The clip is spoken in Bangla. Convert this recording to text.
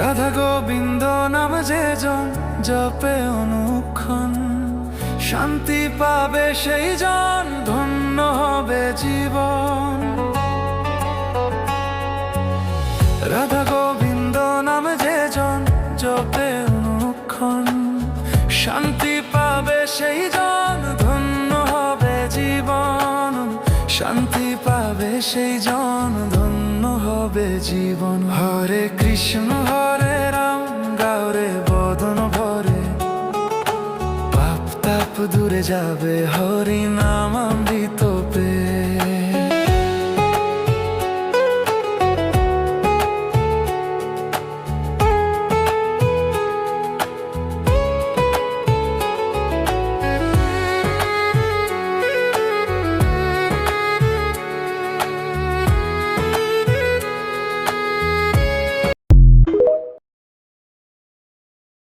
রাধা গোবিন্দ নাম যে জন জপে অনুক্ষণ, শান্তি পাবে সেই জন, ধন্য হবে জীবন। রাধা গোবিন্দ নাম যে জন জপে অনুক্ষণ, শান্তি পাবে সেই জন, ধন্য হবে জীবন। শান্তি পাবে সেই জন, ধন্য হবে জীবন। হরে কৃষ্ণ হরে রাম গাওরে বদন ভরে, পাপ তাপ দূরে যাবে হরি